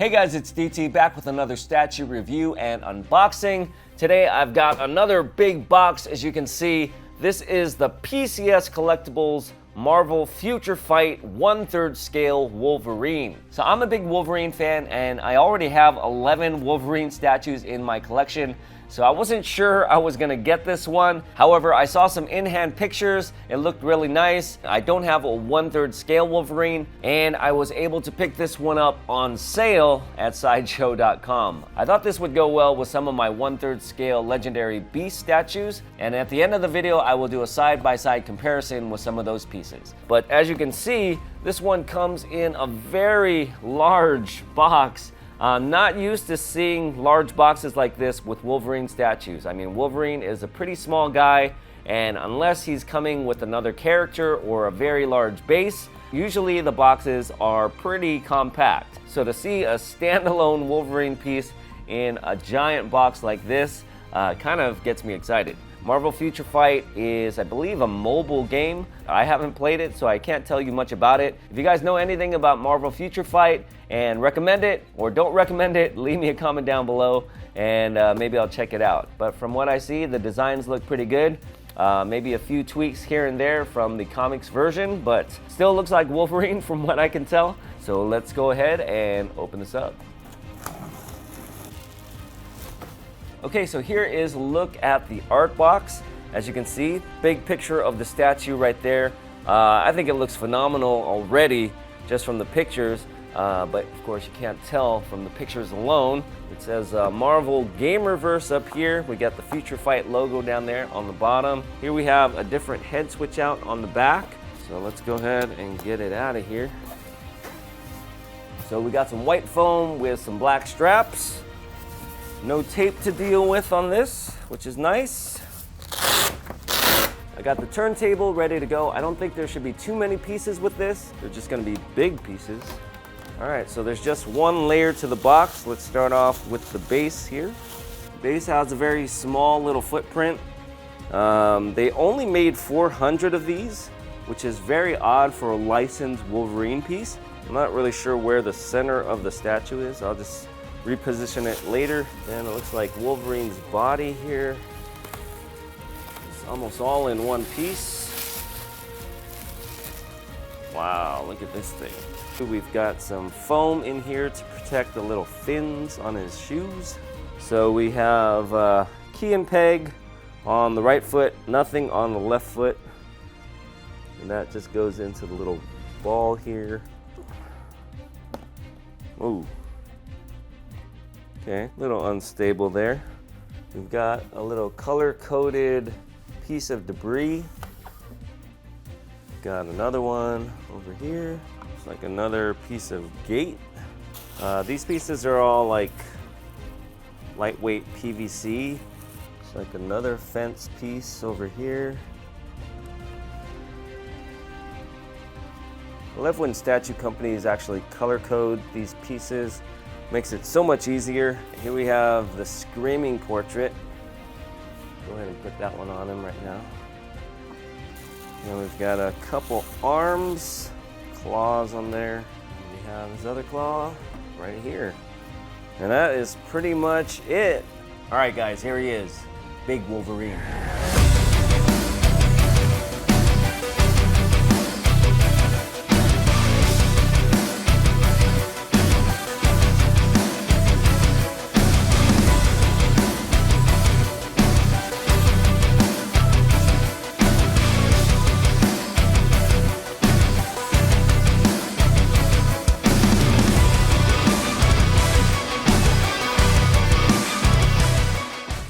Hey guys, it's DT back with another statue review and unboxing. Today I've got another big box. As you can see, this is the PCS Collectibles Marvel Future Fight 1/3 scale Wolverine. So I'm a big Wolverine fan and I already have 11 Wolverine statues in my collection. So I wasn't sure I was gonna get this one. However, I saw some in-hand pictures. It looked really nice. I don't have a 1/3 scale Wolverine, and I was able to pick this one up on sale at Sideshow.com. I thought this would go well with some of my 1/3 scale legendary beast statues, and at the end of the video, I will do a side-by-side comparison with some of those pieces. But as you can see, this one comes in a very large box. I'm not used to seeing large boxes like this with Wolverine statues. I mean, Wolverine is a pretty small guy, and unless he's coming with another character or a very large base, usually the boxes are pretty compact. So to see a standalone Wolverine piece in a giant box like this kind of gets me excited. Marvel Future Fight is, I believe, a mobile game. I haven't played it, so I can't tell you much about it. If you guys know anything about Marvel Future Fight and recommend it or don't recommend it, leave me a comment down below and maybe I'll check it out. But from what I see, the designs look pretty good. Maybe a few tweaks here and there from the comics version, but still looks like Wolverine from what I can tell. So let's go ahead and open this up. Okay, so here is a look at the art box. As you can see, big picture of the statue right there. I think it looks phenomenal already just from the pictures, but of course you can't tell from the pictures alone. It says Marvel Gamerverse up here. We got the Future Fight logo down there on the bottom. Here we have a different head switch out on the back. So let's go ahead and get it out of here. So we got some white foam with some black straps. No tape to deal with on this, which is nice. I got the turntable ready to go. I don't think there should be too many pieces with this. They're just gonna be big pieces. All right, so there's just one layer to the box. Let's start off with the base here. The base has a very small little footprint. They only made 400 of these, which is very odd for a licensed Wolverine piece. I'm not really sure where the center of the statue is. I'll just reposition it later. Then it looks like Wolverine's body here. It's almost all in one piece. Wow, look at this thing. We've got some foam in here to protect the little fins on his shoes. So we have key and peg on the right foot, nothing on the left foot. And that just goes into the little ball here. Ooh. Okay, a little unstable there. We've got a little color-coded piece of debris. Got another one over here. It's like another piece of gate. These pieces are all like lightweight PVC. It's like another fence piece over here. I love when statue companies actually color code these pieces. Makes it so much easier. Here we have the Screaming portrait. Go ahead and put that one on him right now. And we've got a couple arms, claws on there. And we have his other claw right here. And that is pretty much it. All right, guys, here he is, Big Wolverine.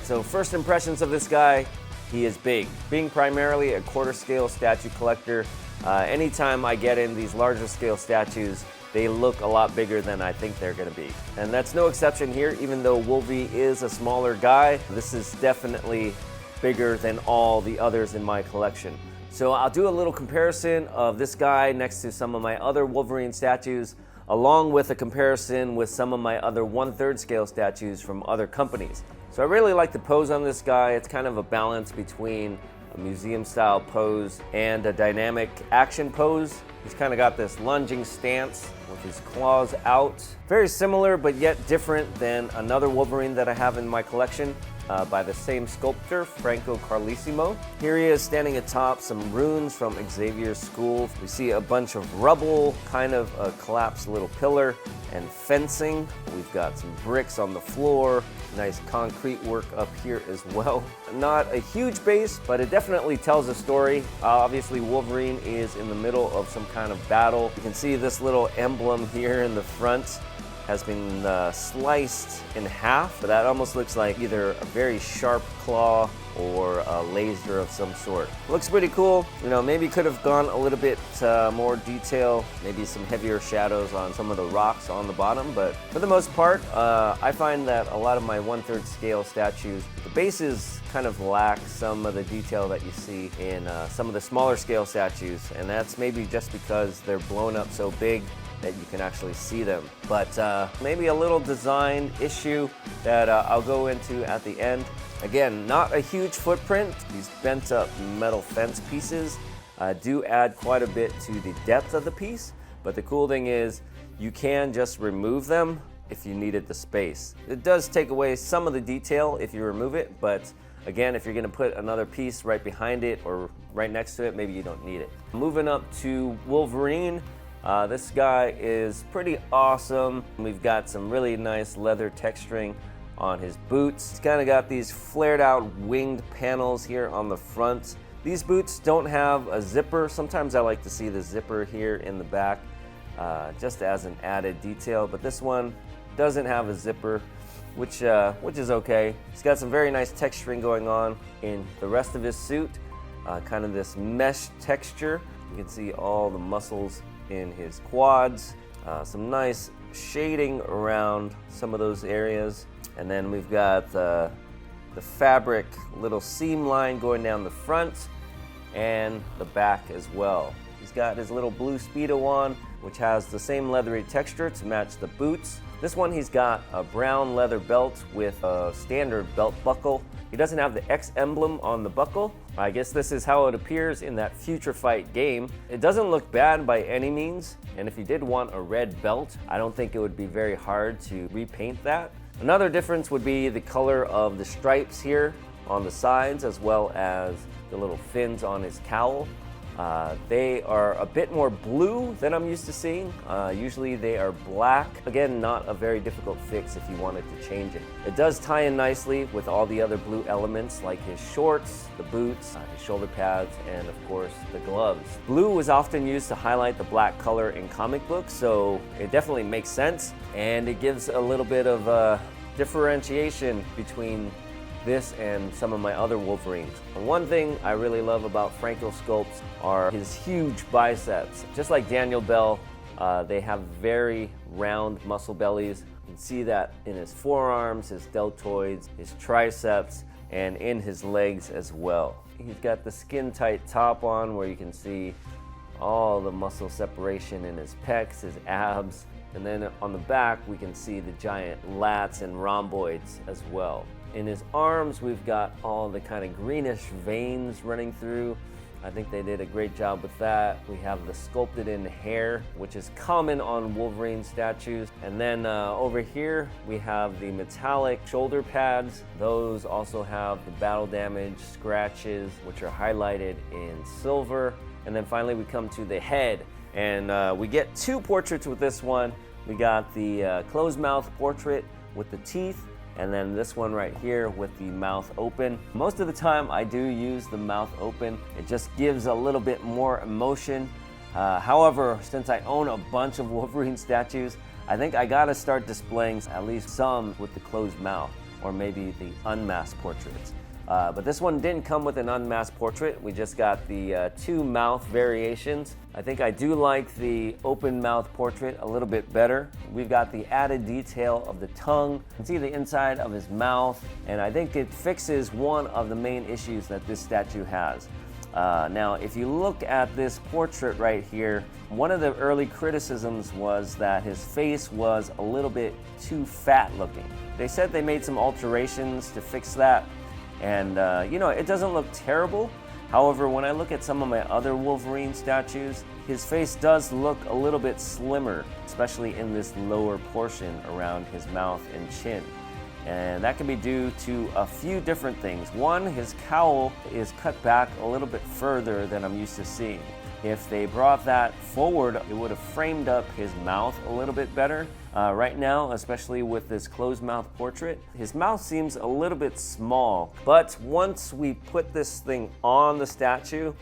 So first impressions of this guy, he is big. Being primarily a quarter scale statue collector, anytime I get in these larger scale statues, they look a lot bigger than I think they're gonna be. And that's no exception here, even though Wolvie is a smaller guy, this is definitely bigger than all the others in my collection. So I'll do a little comparison of this guy next to some of my other Wolverine statues, along with a comparison with some of my other 1/3 scale statues from other companies. So I really like the pose on this guy. It's kind of a balance between a museum style pose and a dynamic action pose. He's kind of got this lunging stance with his claws out. Very similar but yet different than another Wolverine that I have in my collection by the same sculptor, Franco Carlissimo. Here he is standing atop some ruins from Xavier's school. We see a bunch of rubble, kind of a collapsed little pillar, and fencing. We've got some bricks on the floor, nice concrete work up here as well. Not a huge base, but it definitely tells a story. Obviously Wolverine is in the middle of some kind of battle. You can see this little emblem here in the front has been sliced in half, but that almost looks like either a very sharp claw or a laser of some sort. Looks pretty cool. You know, maybe could have gone a little bit more detail, maybe some heavier shadows on some of the rocks on the bottom, but for the most part, I find that a lot of my 1/3 scale statues, the bases kind of lack some of the detail that you see in some of the smaller scale statues, and that's maybe just because they're blown up so big that you can actually see them. But maybe a little design issue that I'll go into at the end. Again, not a huge footprint. These bent up metal fence pieces do add quite a bit to the depth of the piece, but the cool thing is you can just remove them if you needed the space. It does take away some of the detail if you remove it, but again, if you're gonna put another piece right behind it or right next to it, maybe you don't need it. Moving up to Wolverine. This guy is pretty awesome. We've got some really nice leather texturing on his boots. He's kind of got these flared out winged panels here on the front. These boots don't have a zipper. Sometimes I like to see the zipper here in the back just as an added detail, but this one doesn't have a zipper, which is okay. He's got some very nice texturing going on in the rest of his suit, kind of this mesh texture. You can see all the muscles in his quads, some nice shading around some of those areas, and then we've got the fabric little seam line going down the front and the back as well. He's got his little blue Speedo on, which has the same leathery texture to match the boots. This one he's got a brown leather belt with a standard belt buckle. He doesn't have the X emblem on the buckle. I guess this is how it appears in that Future Fight game. It doesn't look bad by any means, and if you did want a red belt, I don't think it would be very hard to repaint that. Another difference would be the color of the stripes here on the sides, as well as the little fins on his cowl. They are a bit more blue than I'm used to seeing. Usually they are black. Again, not a very difficult fix if you wanted to change it. It does tie in nicely with all the other blue elements like his shorts, the boots, his shoulder pads, and of course the gloves. Blue was often used to highlight the black color in comic books, so it definitely makes sense, and it gives a little bit of differentiation between this and some of my other Wolverines. And one thing I really love about Franco sculpts are his huge biceps. Just like Daniel Bell, they have very round muscle bellies. You can see that in his forearms, his deltoids, his triceps, and in his legs as well. He's got the skin-tight top on where you can see all the muscle separation in his pecs, his abs, and then on the back we can see the giant lats and rhomboids as well. In his arms, we've got all the kind of greenish veins running through. I think they did a great job with that. We have the sculpted in hair, which is common on Wolverine statues. And then over here, we have the metallic shoulder pads. Those also have the battle damage scratches, which are highlighted in silver. And then finally, we come to the head. And we get two portraits with this one. We got the closed mouth portrait with the teeth, and then this one right here with the mouth open. Most of the time I do use the mouth open. It just gives a little bit more emotion. However, since I own a bunch of Wolverine statues, I think I gotta start displaying at least some with the closed mouth, or maybe the unmasked portraits. But this one didn't come with an unmasked portrait. We just got the two mouth variations. I think I do like the open mouth portrait a little bit better. We've got the added detail of the tongue. You can see the inside of his mouth, and I think it fixes one of the main issues that this statue has. Now, if you look at this portrait right here, one of the early criticisms was that his face was a little bit too fat looking. They said they made some alterations to fix that. And, you know, it doesn't look terrible. However, when I look at some of my other Wolverine statues, his face does look a little bit slimmer, especially in this lower portion around his mouth and chin. And that can be due to a few different things. One, his cowl is cut back a little bit further than I'm used to seeing. If they brought that forward, it would have framed up his mouth a little bit better. Right now, especially with this closed mouth portrait, his mouth seems a little bit small. But once we put this thing on the statue,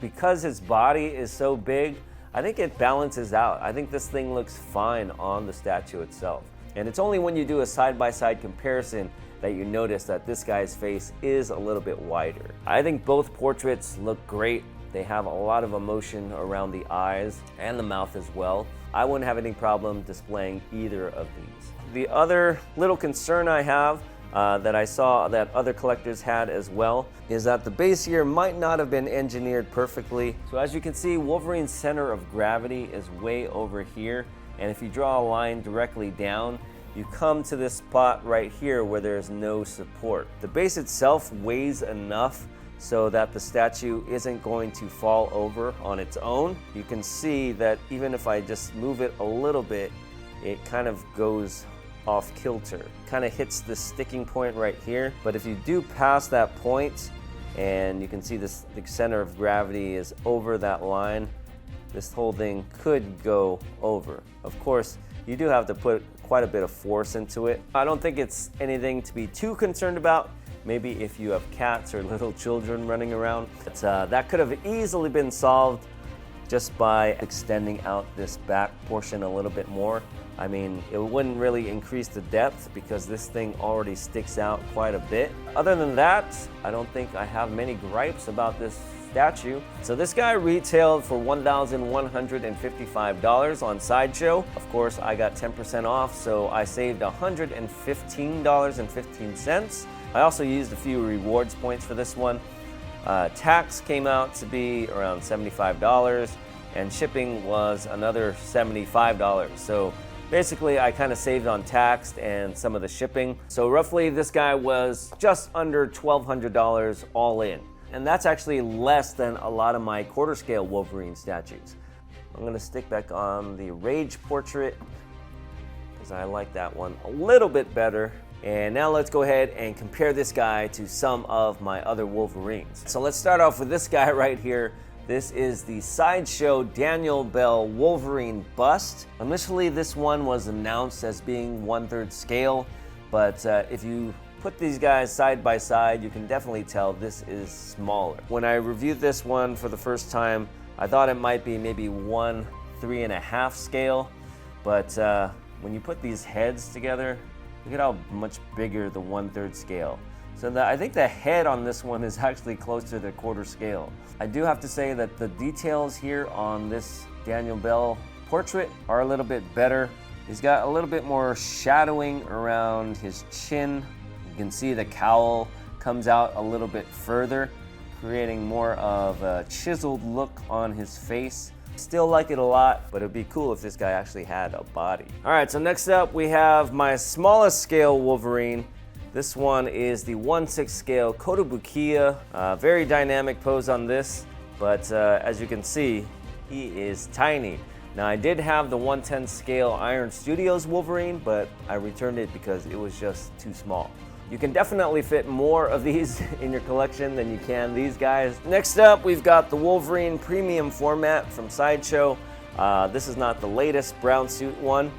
because his body is so big, I think it balances out. I think this thing looks fine on the statue itself. And it's only when you do a side-by-side comparison that you notice that this guy's face is a little bit wider. I think both portraits look great. They have a lot of emotion around the eyes and the mouth as well. I wouldn't have any problem displaying either of these. The other little concern I have that I saw that other collectors had as well is that the base here might not have been engineered perfectly. So as you can see, Wolverine's center of gravity is way over here. And if you draw a line directly down, you come to this spot right here where there's no support. The base itself weighs enough so that the statue isn't going to fall over on its own. You can see that even if I just move it a little bit, it kind of goes off kilter. Kind of hits the sticking point right here. But if you do pass that point, and you can see the center of gravity is over that line, this whole thing could go over. Of course, you do have to put quite a bit of force into it. I don't think it's anything to be too concerned about. Maybe if you have cats or little children running around. That could have easily been solved just by extending out this back portion a little bit more. I mean, it wouldn't really increase the depth because this thing already sticks out quite a bit. Other than that, I don't think I have many gripes about this statue. So this guy retailed for $1,155 on Sideshow. Of course, I got 10% off, so I saved $115.15. I also used a few rewards points for this one. Tax came out to be around $75, and shipping was another $75. So basically, I kind of saved on tax and some of the shipping. So roughly, this guy was just under $1,200 all in. And that's actually less than a lot of my quarter scale Wolverine statues. I'm gonna stick back on the Rage portrait because I like that one a little bit better. And now let's go ahead and compare this guy to some of my other Wolverines. So let's start off with this guy right here. This is the Sideshow Daniel Bell Wolverine bust. Initially, this one was announced as being 1/3 scale, but if you put these guys side by side, you can definitely tell this is smaller. When I reviewed this one for the first time, I thought it might be maybe 1/3.5 scale, but when you put these heads together, look at how much bigger the 1/3 scale. So I think the head on this one is actually close to the quarter scale. I do have to say that the details here on this Daniel Bell portrait are a little bit better. He's got a little bit more shadowing around his chin. You can see the cowl comes out a little bit further, creating more of a chiseled look on his face. Still like it a lot, but it'd be cool if this guy actually had a body. All right, so next up we have my smallest scale Wolverine. This one is the 1/6 scale Kotobukiya. Very dynamic pose on this, but as you can see, he is tiny. Now I did have the 1/10 scale Iron Studios Wolverine, but I returned it because it was just too small. You can definitely fit more of these in your collection than you can these guys. Next up, we've got the Wolverine Premium format from Sideshow. This is not the latest brown suit one.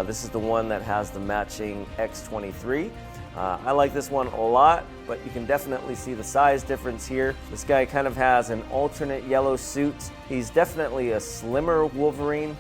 This is the one that has the matching X23. I like this one a lot, but you can definitely see the size difference here. This guy kind of has an alternate yellow suit. He's definitely a slimmer Wolverine.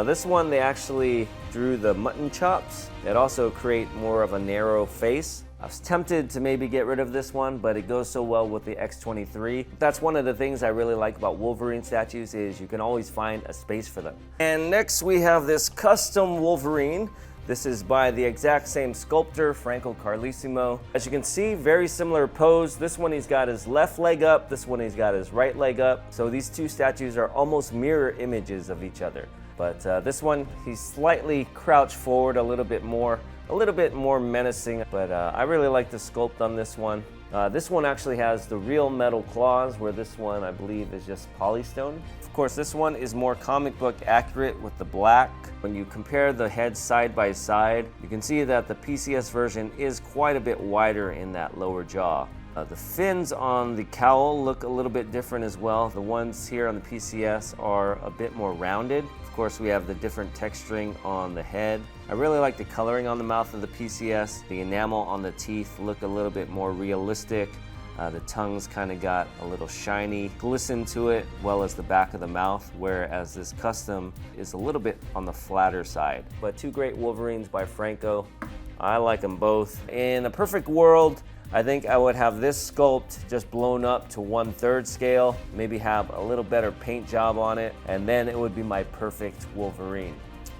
This one, they actually drew the mutton chops that also create more of a narrow face. I was tempted to maybe get rid of this one, but it goes so well with the X23. That's one of the things I really like about Wolverine statues is you can always find a space for them. And next we have this custom Wolverine. This is by the exact same sculptor, Franco Carlissimo. As you can see, very similar pose. This one he's got his left leg up, this one he's got his right leg up. So these two statues are almost mirror images of each other. But this one, he's slightly crouched forward a little bit more menacing, but I really like the sculpt on this one. This one actually has the real metal claws, where this one I believe is just polystone. Of course, this one is more comic book accurate with the black. When you compare the heads side by side, you can see that the PCS version is quite a bit wider in that lower jaw. The fins on the cowl look a little bit different as well. The ones here on the PCS are a bit more rounded. Of course, we have the different texturing on the head. I really like the coloring on the mouth of the PCS. The enamel on the teeth look a little bit more realistic. The tongue's kind of got a little shiny glisten to it, as well as the back of the mouth, whereas this custom is a little bit on the flatter side. But two great Wolverines by Franco. I like them both. In a perfect world, I think I would have this sculpt just blown up to 1/3 scale, maybe have a little better paint job on it, and then it would be my perfect Wolverine.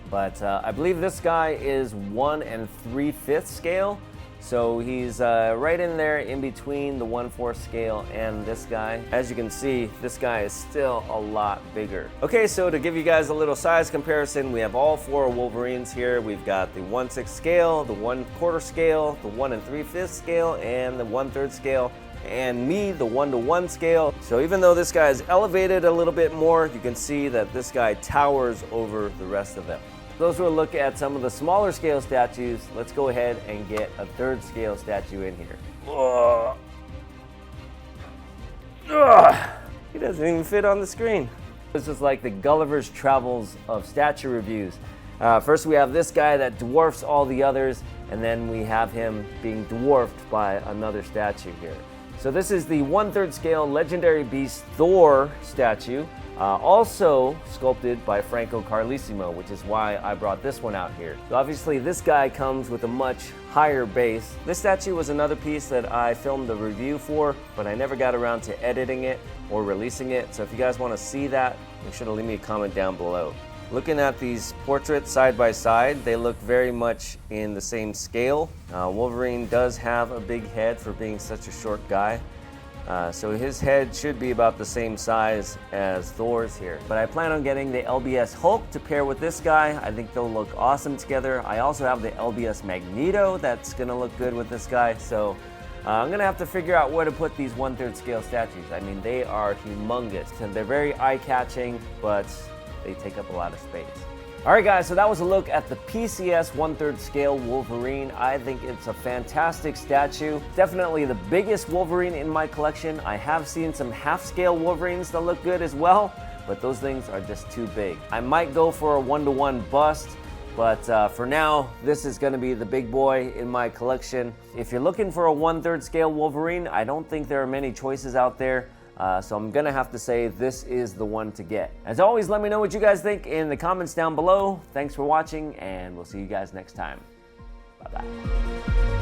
But I believe this guy is 1 3/5 scale, so he's right in there in between the 1/4 scale and this guy. As you can see, this guy is still a lot bigger. Okay, so to give you guys a little size comparison, we have all 4 Wolverines here. We've got the 1/6 scale, the 1/4 scale, the 1 3/5 scale, and the 1/3 scale, and me, the 1:1 scale. So even though this guy is elevated a little bit more, you can see that this guy towers over the rest of them. Those who will look at some of the smaller scale statues, let's go ahead and get a 3rd scale statue in here. He doesn't even fit on the screen. This is like the Gulliver's Travels of statue reviews. First we have this guy that dwarfs all the others, and then we have him being dwarfed by another statue here. So this is the 1/3 scale legendary beast Thor statue. Also sculpted by Franco Carlissimo, which is why I brought this one out here. So obviously this guy comes with a much higher base. This statue was another piece that I filmed a review for, but I never got around to editing it or releasing it. So if you guys want to see that, make sure to leave me a comment down below. Looking at these portraits side by side, they look very much in the same scale. Wolverine does have a big head for being such a short guy. So his head should be about the same size as Thor's here. But I plan on getting the LBS Hulk to pair with this guy. I think they'll look awesome together. I also have the LBS Magneto that's gonna look good with this guy. So I'm gonna have to figure out where to put these 1/3 scale statues. I mean, they are humongous and they're very eye-catching, but they take up a lot of space. Alright guys, so that was a look at the PCS 1/3 scale Wolverine. I think it's a fantastic statue. Definitely the biggest Wolverine in my collection. I have seen some half-scale Wolverines that look good as well, but those things are just too big. I might go for a 1:1 bust, but for now, this is going to be the big boy in my collection. If you're looking for a 1/3 scale Wolverine, I don't think there are many choices out there. So I'm gonna have to say this is the one to get. As always, let me know what you guys think in the comments down below. Thanks for watching, and we'll see you guys next time. Bye-bye.